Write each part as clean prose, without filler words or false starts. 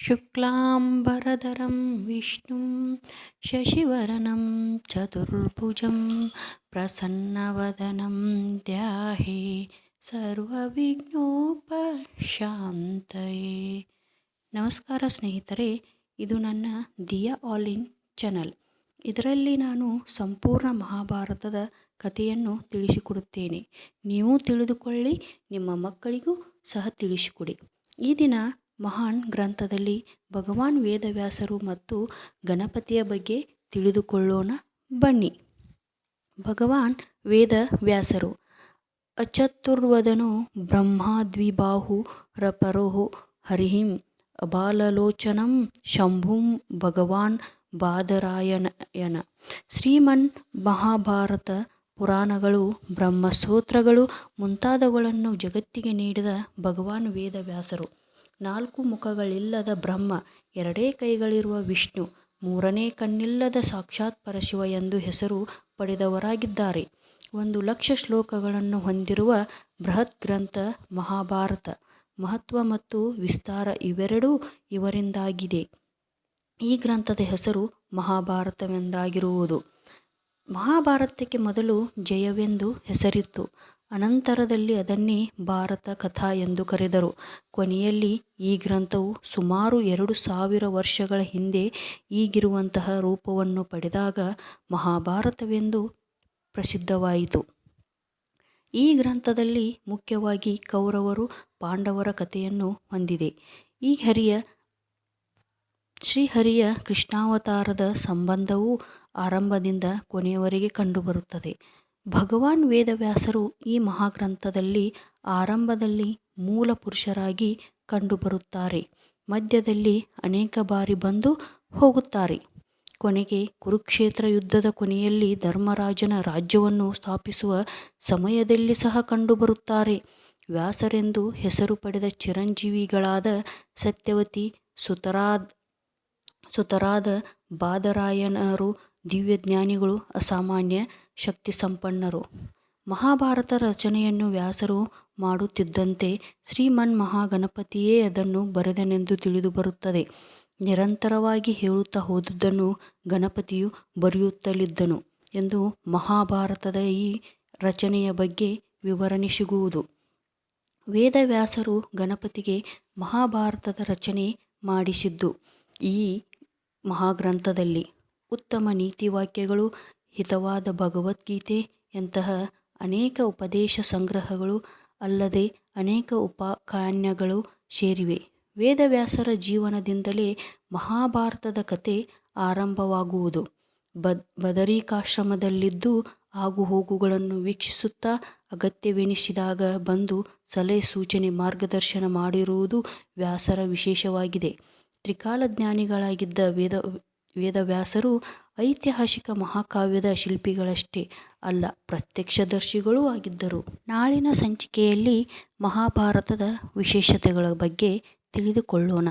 शुक्लाम्बरधरं विष्णुं शशिवर्णं चतुर्भुजं प्रसन्नवदनं ध्याये ಸರ್ವವಿಘ್ನೋಪಶಾಂತಯೇ. ನಮಸ್ಕಾರ ಸ್ನೇಹಿತರೆ, ಇದು ನನ್ನ ದಿಯಾ ಆಲ್ ಇನ್ ಚಾನಲ್. ಇದರಲ್ಲಿ ನಾನು ಸಂಪೂರ್ಣ ಮಹಾಭಾರತದ ಕಥೆಯನ್ನು ತಿಳಿಸಿಕೊಡುತ್ತೇನೆ. ನೀವು ತಿಳಿದುಕೊಳ್ಳಿ, ನಿಮ್ಮ ಮಕ್ಕಳಿಗೂ ಸಹ ತಿಳಿಸಿಕೊಡಿ. ಈ ದಿನ ಮಹಾನ್ ಗ್ರಂಥದಲ್ಲಿ ಭಗವಾನ್ ವೇದವ್ಯಾಸರು ಮತ್ತು ಗಣಪತಿಯ ಬಗ್ಗೆ ತಿಳಿದುಕೊಳ್ಳೋಣ ಬನ್ನಿ. ಭಗವಾನ್ ವೇದವ್ಯಾಸರು ಅಚತುರ್ವದನೋ ಬ್ರಹ್ಮ ದ್ವಿಬಾಹು ಹರಿಂ ಅಬಾಲಲೋಚನಂ ಶಂಭುಂ ಭಗವಾನ್ ಬಾದರಾಯಣ. ಶ್ರೀಮನ್ ಮಹಾಭಾರತ ಪುರಾಣಗಳು, ಬ್ರಹ್ಮಸೂತ್ರಗಳು ಮುಂತಾದವುಗಳನ್ನು ಜಗತ್ತಿಗೆ ನೀಡಿದ ಭಗವಾನ್ ವೇದವ್ಯಾಸರು. 4 ಮುಖಗಳಿಲ್ಲದ ಬ್ರಹ್ಮ, 2 ಕೈಗಳಿರುವ ವಿಷ್ಣು, 3ನೇ ಕಣ್ಣಿಲ್ಲದ ಸಾಕ್ಷಾತ್ ಪರಶಿವ ಎಂದು ಹೆಸರು ಪಡೆದವರಾಗಿದ್ದಾರೆ. 1,00,000 ಶ್ಲೋಕಗಳನ್ನು ಹೊಂದಿರುವ ಬೃಹತ್ ಗ್ರಂಥ ಮಹಾಭಾರತ. ಮಹತ್ವ ಮತ್ತು ವಿಸ್ತಾರ ಇವೆರಡೂ ಇವರಿಂದಾಗಿದೆ. ಈ ಗ್ರಂಥದ ಹೆಸರು ಮಹಾಭಾರತವೆಂದಾಗಿರುವುದು. ಮಹಾಭಾರತಕ್ಕೆ ಮೊದಲು ಜಯವೆಂದು ಹೆಸರಿತ್ತು. ಅನಂತರದಲ್ಲಿ ಅದನ್ನೇ ಭಾರತ ಕಥಾ ಎಂದು ಕರೆದರು. ಕೊನೆಯಲ್ಲಿ ಈ ಗ್ರಂಥವು ಸುಮಾರು 2,000 ವರ್ಷಗಳ ಹಿಂದೆ ಈಗಿರುವಂತಹ ರೂಪವನ್ನು ಪಡೆದಾಗ ಮಹಾಭಾರತವೆಂದು ಪ್ರಸಿದ್ಧವಾಯಿತು. ಈ ಗ್ರಂಥದಲ್ಲಿ ಮುಖ್ಯವಾಗಿ ಕೌರವರು ಪಾಂಡವರ ಕಥೆಯನ್ನು ಹೊಂದಿದೆ. ಈ ಶ್ರೀಹರಿಯ ಕೃಷ್ಣಾವತಾರದ ಸಂಬಂಧವು ಆರಂಭದಿಂದ ಕೊನೆಯವರೆಗೆ ಕಂಡುಬರುತ್ತದೆ. ಭಗವಾನ್ ವೇದವ್ಯಾಸರು ಈ ಮಹಾಗ್ರಂಥದಲ್ಲಿ ಆರಂಭದಲ್ಲಿ ಮೂಲ ಪುರುಷರಾಗಿ ಕಂಡುಬರುತ್ತಾರೆ. ಮಧ್ಯದಲ್ಲಿ ಅನೇಕ ಬಾರಿ ಬಂದು ಹೋಗುತ್ತಾರೆ. ಕೊನೆಗೆ ಕುರುಕ್ಷೇತ್ರ ಯುದ್ಧದ ಕೊನೆಯಲ್ಲಿ ಧರ್ಮರಾಜನ ರಾಜ್ಯವನ್ನು ಸ್ಥಾಪಿಸುವ ಸಮಯದಲ್ಲಿ ಸಹ ಕಂಡುಬರುತ್ತಾರೆ. ವ್ಯಾಸರೆಂದು ಹೆಸರು ಪಡೆದ ಚಿರಂಜೀವಿಗಳಾದ ಸತ್ಯವತಿ ಸುತರಾದ ಬಾದರಾಯಣರು ದಿವ್ಯಜ್ಞಾನಿಗಳು, ಅಸಾಮಾನ್ಯ ಶಕ್ತಿ ಸಂಪನ್ನರು. ಮಹಾಭಾರತ ರಚನೆಯನ್ನು ವ್ಯಾಸರು ಮಾಡುತ್ತಿದ್ದಂತೆ ಶ್ರೀಮನ್ ಮಹಾಗಣಪತಿಯೇ ಅದನ್ನು ಬರೆದನೆಂದು ತಿಳಿದು ಬರುತ್ತದೆ. ನಿರಂತರವಾಗಿ ಹೇಳುತ್ತಾ ಹೋದುದನ್ನು ಗಣಪತಿಯು ಬರೆಯುತ್ತಲಿದ್ದನು ಎಂದು ಮಹಾಭಾರತದ ಈ ರಚನೆಯ ಬಗ್ಗೆ ವಿವರಣೆ ಸಿಗುವುದು. ವೇದವ್ಯಾಸರು ಗಣಪತಿಗೆ ಮಹಾಭಾರತದ ರಚನೆ ಮಾಡಿಸಿದ್ದು ಈ ಮಹಾಗ್ರಂಥದಲ್ಲಿ ಉತ್ತಮ ನೀತಿವಾಕ್ಯಗಳು, ಹಿತವಾದ ಭಗವದ್ಗೀತೆಯಂತಹ ಅನೇಕ ಉಪದೇಶ ಸಂಗ್ರಹಗಳು ಅಲ್ಲದೆ ಅನೇಕ ಉಪಾಖ್ಯಾನಗಳು ಸೇರಿವೆ. ವೇದವ್ಯಾಸರ ಜೀವನದಿಂದಲೇ ಮಹಾಭಾರತದ ಕಥೆ ಆರಂಭವಾಗುವುದು. ಬದರಿಕಾಶ್ರಮದಲ್ಲಿದ್ದು ಆಗುಹೋಗುಗಳನ್ನು ವೀಕ್ಷಿಸುತ್ತಾ ಅಗತ್ಯವೆನಿಸಿದಾಗ ಬಂದು ಸಲಹೆ ಸೂಚನೆ ಮಾರ್ಗದರ್ಶನ ಮಾಡಿರುವುದು ವ್ಯಾಸರ ವಿಶೇಷವಾಗಿದೆ. ತ್ರಿಕಾಲಜ್ಞಾನಿಗಳಾಗಿದ್ದ ವೇದವ್ಯಾಸರು ಐತಿಹಾಸಿಕ ಮಹಾಕಾವ್ಯದ ಶಿಲ್ಪಿಗಳಷ್ಟೇ ಅಲ್ಲ, ಪ್ರತ್ಯಕ್ಷದರ್ಶಿಗಳೂ ಆಗಿದ್ದರು. ನಾಳಿನ ಸಂಚಿಕೆಯಲ್ಲಿ ಮಹಾಭಾರತದ ವಿಶೇಷತೆಗಳ ಬಗ್ಗೆ ತಿಳಿದುಕೊಳ್ಳೋಣ.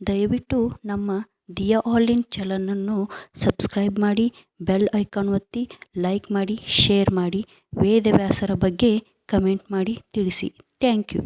ದಯವಿಟ್ಟು ನಮ್ಮ ದಿಯಾ ಆಲ್ ಇನ್ ಚಾನಲನ್ನು ಸಬ್ಸ್ಕ್ರೈಬ್ ಮಾಡಿ, ಬೆಲ್ ಐಕಾನ್ ಒತ್ತಿ, ಲೈಕ್ ಮಾಡಿ, ಶೇರ್ ಮಾಡಿ, ವೇದವ್ಯಾಸರ ಬಗ್ಗೆ ಕಮೆಂಟ್ ಮಾಡಿ ತಿಳಿಸಿ. Thank you.